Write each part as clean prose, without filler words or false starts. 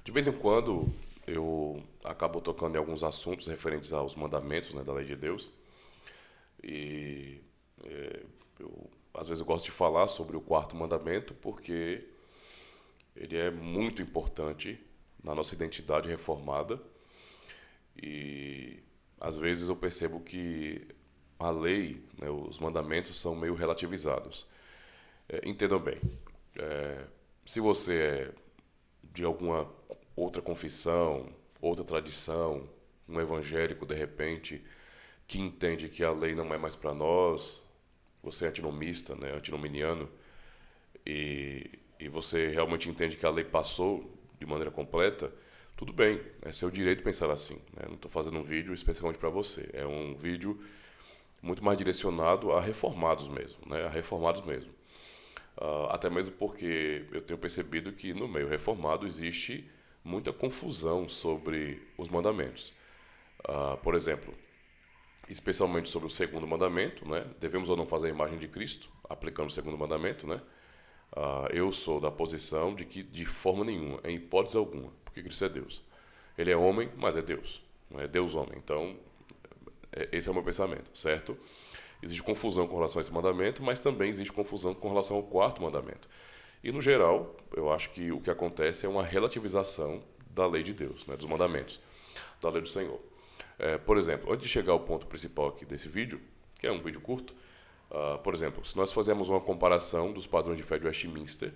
De vez em quando eu acabo tocando em alguns assuntos referentes aos mandamentos, né, da lei de Deus. E às vezes eu gosto de falar sobre o quarto mandamento porque ele é muito importante na nossa identidade reformada. E às vezes eu percebo que a lei, né, os mandamentos são meio relativizados. Entendam bem, se você é de alguma outra confissão, outra tradição, um evangélico de repente, que entende que a lei não é mais para nós, você é antinomista, né, antinominiano, e você realmente entende que a lei passou de maneira completa, tudo bem, é seu direito pensar assim. Né? Não estou fazendo um vídeo especialmente para você, é um vídeo muito mais direcionado a reformados mesmo, né? A reformados mesmo. Até mesmo porque eu tenho percebido que no meio reformado existe muita confusão sobre os mandamentos. Por exemplo, especialmente sobre o segundo mandamento, né? Devemos ou não fazer a imagem de Cristo, aplicando o segundo mandamento, né? Eu sou da posição de que de forma nenhuma, em hipótese alguma, porque Cristo é Deus. Ele é homem, mas é Deus. Não é Deus homem. Então, esse é o meu pensamento, certo? Existe confusão com relação a esse mandamento, mas também existe confusão com relação ao quarto mandamento. E, no geral, eu acho que o que acontece é uma relativização da lei de Deus, né, dos mandamentos, da lei do Senhor. Por exemplo, antes de chegar ao ponto principal aqui desse vídeo, que é um vídeo curto, por exemplo, se nós fizermos uma comparação dos padrões de fé de Westminster,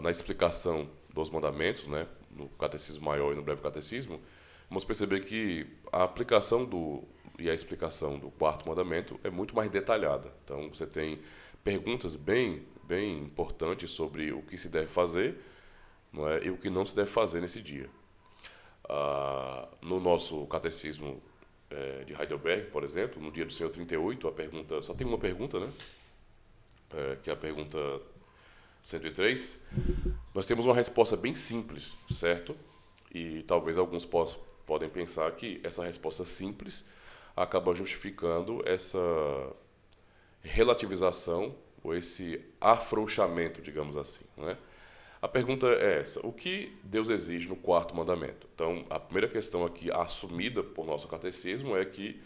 na explicação dos mandamentos, né, no Catecismo Maior e no Breve Catecismo, vamos perceber que a aplicação e a explicação do quarto mandamento é muito mais detalhada. Então, você tem perguntas bem importantes sobre o que se deve fazer, não é, e o que não se deve fazer nesse dia. No nosso catecismo de Heidelberg, por exemplo, no dia do Senhor 38, a pergunta, só tem uma pergunta, né? Que é a pergunta 103. Nós temos uma resposta bem simples, certo? E talvez alguns podem pensar que essa resposta simples acaba justificando essa relativização ou esse afrouxamento, digamos assim, né? A pergunta é essa: o que Deus exige no quarto mandamento? Então, a primeira questão aqui assumida por nosso catecismo é que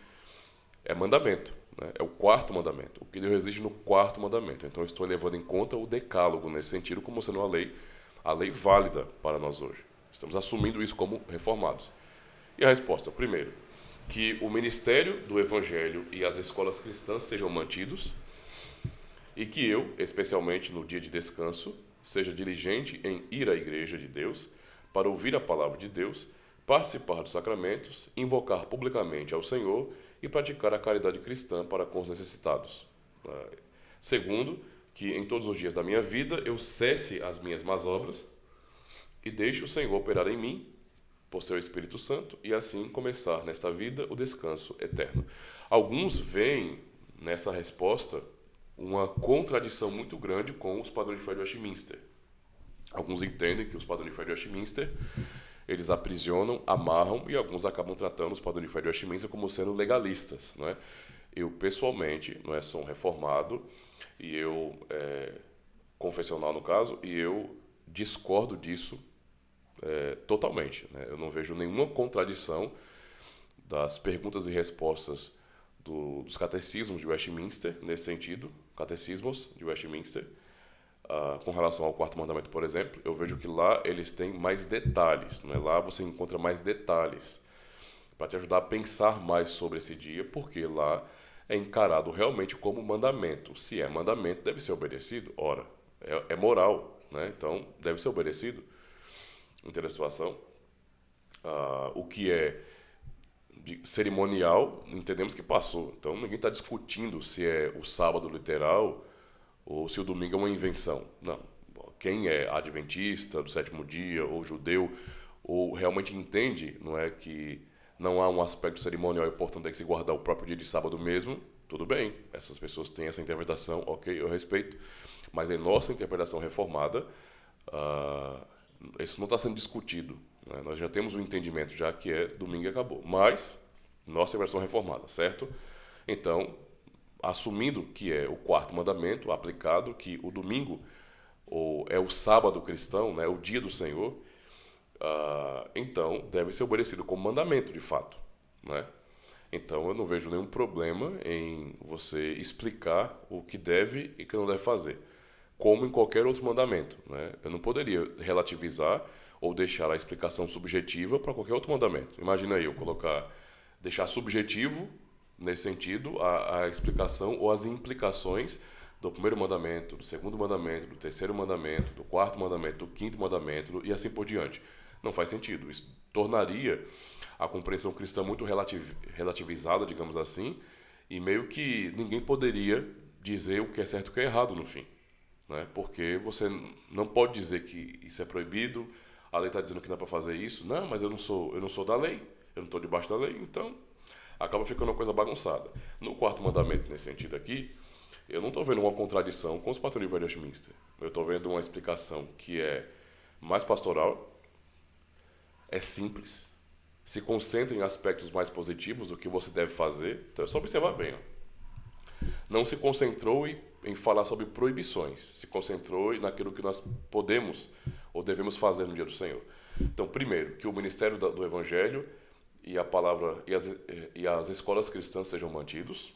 é mandamento, né? É o quarto mandamento. O que Deus exige no quarto mandamento. Então, eu estou levando em conta o decálogo nesse sentido como sendo a lei válida para nós hoje. Estamos assumindo isso como reformados. E a resposta, primeiro, que o ministério do evangelho e as escolas cristãs sejam mantidos e que eu, especialmente no dia de descanso, seja diligente em ir à igreja de Deus para ouvir a palavra de Deus, participar dos sacramentos, invocar publicamente ao Senhor e praticar a caridade cristã para com os necessitados. Segundo, que em todos os dias da minha vida eu cesse as minhas más obras e deixe o Senhor operar em mim por seu Espírito Santo e assim começar nesta vida o descanso eterno. Alguns veem nessa resposta uma contradição muito grande com os padrões de fé de Westminster. Alguns entendem que os padrões de fé de Westminster eles aprisionam, amarram e alguns acabam tratando os padrões de fé de Westminster como sendo legalistas, não é? Eu pessoalmente, não é, sou um reformado e eu confessional no caso, e eu discordo disso totalmente, né? Eu não vejo nenhuma contradição das perguntas e respostas dos catecismos de Westminster, nesse sentido, catecismos de Westminster, com relação ao quarto mandamento, por exemplo. Eu vejo que lá eles têm mais detalhes, não é? Lá você encontra mais detalhes para te ajudar a pensar mais sobre esse dia, porque lá é encarado realmente como mandamento. Se é mandamento, deve ser obedecido. Ora, é moral, né? Então deve ser obedecido. Entende a situação? O que é cerimonial, entendemos que passou. Então ninguém está discutindo se é o sábado literal ou se o domingo é uma invenção. Não. Quem é adventista do sétimo dia ou judeu ou realmente entende, não é, que não há um aspecto cerimonial e portanto tem que se guardar o próprio dia de sábado mesmo, tudo bem. Essas pessoas têm essa interpretação, ok, eu respeito. Mas em nossa interpretação reformada, isso não está sendo discutido, né? Nós já temos um entendimento, já que é domingo e acabou. Mas, nossa versão reformada, certo? Então, assumindo que é o quarto mandamento aplicado, que o domingo é o sábado cristão, né, o dia do Senhor, Então deve ser obedecido como mandamento, de fato, né? Então eu não vejo nenhum problema em você explicar o que deve e o que não deve fazer, como em qualquer outro mandamento, né? Eu não poderia relativizar ou deixar a explicação subjetiva para qualquer outro mandamento. Imagina aí eu deixar subjetivo nesse sentido a explicação ou as implicações do primeiro mandamento, do segundo mandamento, do terceiro mandamento, do quarto mandamento, do quinto mandamento e assim por diante. Não faz sentido. Isso tornaria a compreensão cristã muito relativizada, digamos assim, e meio que ninguém poderia dizer o que é certo e o que é errado no fim, né? Porque você não pode dizer que isso é proibido, a lei está dizendo que não é para fazer isso. Não, mas eu não sou da lei, eu não estou debaixo da lei, então acaba ficando uma coisa bagunçada. No quarto mandamento, nesse sentido aqui, eu não estou vendo uma contradição com os padrões de Westminster. Eu estou vendo uma explicação que é mais pastoral, é simples, se concentra em aspectos mais positivos do que você deve fazer. Então é só observar bem. Ó. Não se concentrou em falar sobre proibições, se concentrou naquilo que nós podemos ou devemos fazer no dia do Senhor. Então, primeiro, que o ministério do Evangelho e a palavra e as escolas cristãs sejam mantidos,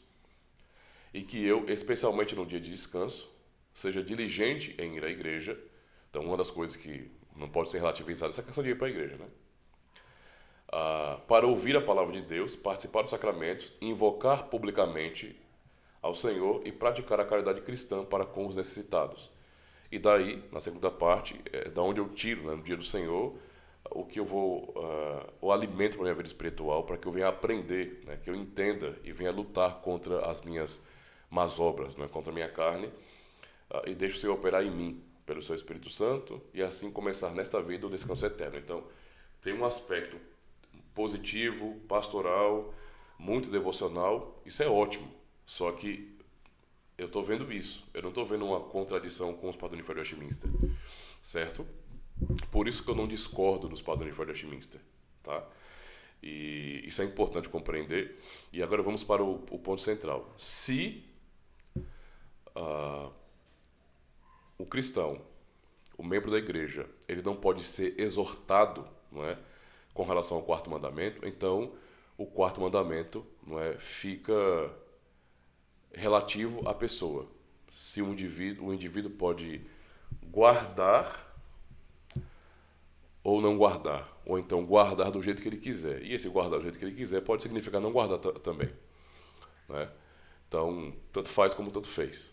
e que eu, especialmente no dia de descanso, seja diligente em ir à igreja. Então, uma das coisas que não pode ser relativizada é essa questão de ir para a igreja, né? Para ouvir a palavra de Deus, participar dos sacramentos, invocar publicamente ao Senhor e praticar a caridade cristã para com os necessitados. E daí, na segunda parte, é da onde eu tiro, né, no dia do Senhor, o que eu vou, o alimento para a minha vida espiritual, para que eu venha aprender, né, que eu entenda e venha lutar contra as minhas más obras, né, contra a minha carne, e deixe o Senhor operar em mim, pelo seu Espírito Santo, e assim começar nesta vida o descanso eterno. Então, tem um aspecto positivo, pastoral, muito devocional, isso é ótimo. Só que eu estou vendo isso, eu não estou vendo uma contradição com os padrões de Westminster, certo? Por isso que eu não discordo dos padrões de Westminster, tá? E isso é importante compreender. E agora vamos para o ponto central. Se o cristão, o membro da igreja, ele não pode ser exortado, não é, com relação ao quarto mandamento, então o quarto mandamento, não é, fica relativo à pessoa. Se o indivíduo pode guardar ou não guardar, ou então guardar do jeito que ele quiser. E esse guardar do jeito que ele quiser pode significar não guardar também, né? Então, tanto faz como tanto fez,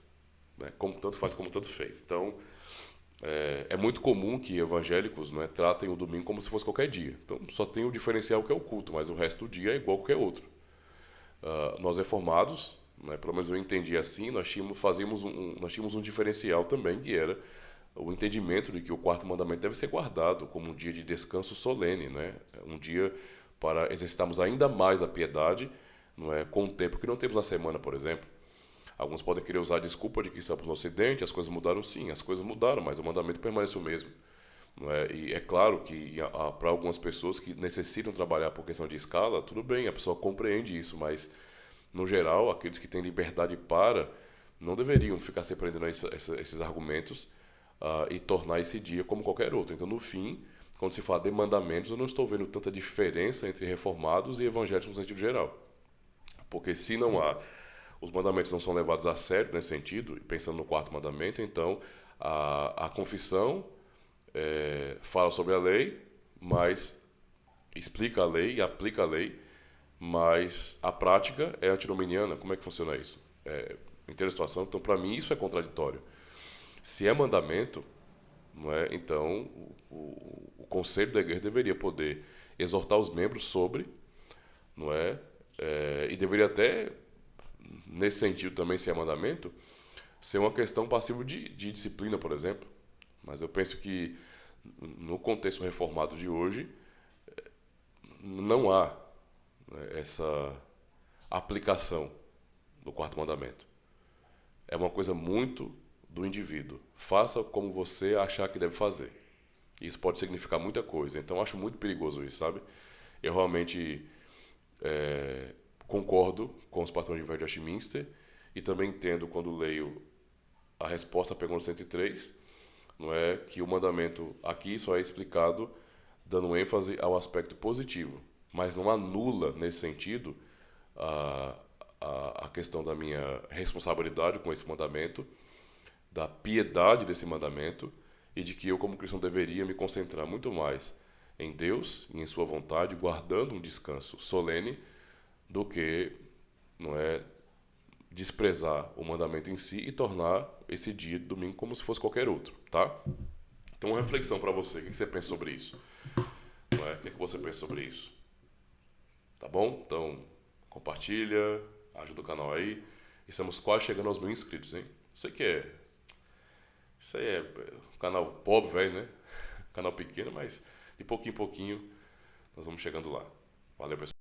né? Como tanto faz como tanto fez. Então, é muito comum que evangélicos, né, tratem o domingo como se fosse qualquer dia. Então, só tem o diferencial que é o culto, mas o resto do dia é igual a qualquer outro. Nós reformados, né, pelo menos eu entendi assim, nós tínhamos um diferencial também, que era o entendimento de que o quarto mandamento deve ser guardado como um dia de descanso solene, né? Um dia para exercitarmos ainda mais a piedade, não é, com o tempo que não temos na semana, por exemplo. Alguns podem querer usar a desculpa de que estamos no Ocidente, as coisas mudaram. Sim, as coisas mudaram, mas o mandamento permanece o mesmo. Não é? E é claro que para algumas pessoas que necessitam trabalhar por questão de escala, tudo bem, a pessoa compreende isso, mas no geral, aqueles que têm liberdade para não deveriam ficar se prendendo a esses argumentos e tornar esse dia como qualquer outro. Então, no fim, quando se fala de mandamentos, eu não estou vendo tanta diferença entre reformados e evangélicos no sentido geral. Porque se não há, os mandamentos não são levados a sério nesse sentido, pensando no quarto mandamento, então a confissão fala sobre a lei, mas explica a lei e aplica a lei, mas a prática é antinominiana. Como é que funciona isso? Inteira situação. Então, para mim, isso é contraditório. Se é mandamento, não é? Então o conselho da igreja deveria poder exortar os membros sobre, não é? E deveria até, nesse sentido também, se é mandamento, ser uma questão passiva de disciplina, por exemplo. Mas eu penso que no contexto reformado de hoje não há, né, essa aplicação do quarto mandamento. É uma coisa muito do indivíduo. Faça como você achar que deve fazer. Isso pode significar muita coisa. Então, eu acho muito perigoso isso, sabe? Eu realmente concordo com os patrões de Westminster e também entendo, quando leio a resposta à pergunta 103, não é, que o mandamento aqui só é explicado dando ênfase ao aspecto positivo, mas não anula, nesse sentido, a, a questão da minha responsabilidade com esse mandamento, da piedade desse mandamento e de que eu, como cristão, deveria me concentrar muito mais em Deus e em sua vontade, guardando um descanso solene, do que, não é, desprezar o mandamento em si e tornar esse dia de domingo como se fosse qualquer outro, tá? Então, uma reflexão para você. O que você pensa sobre isso? Não é? O que você pensa sobre isso? Tá bom? Então, compartilha, ajuda o canal aí. Estamos quase chegando aos 1.000 inscritos, hein? Isso aí é um canal pobre, velho, né? Canal pequeno, mas de pouquinho em pouquinho nós vamos chegando lá. Valeu, pessoal.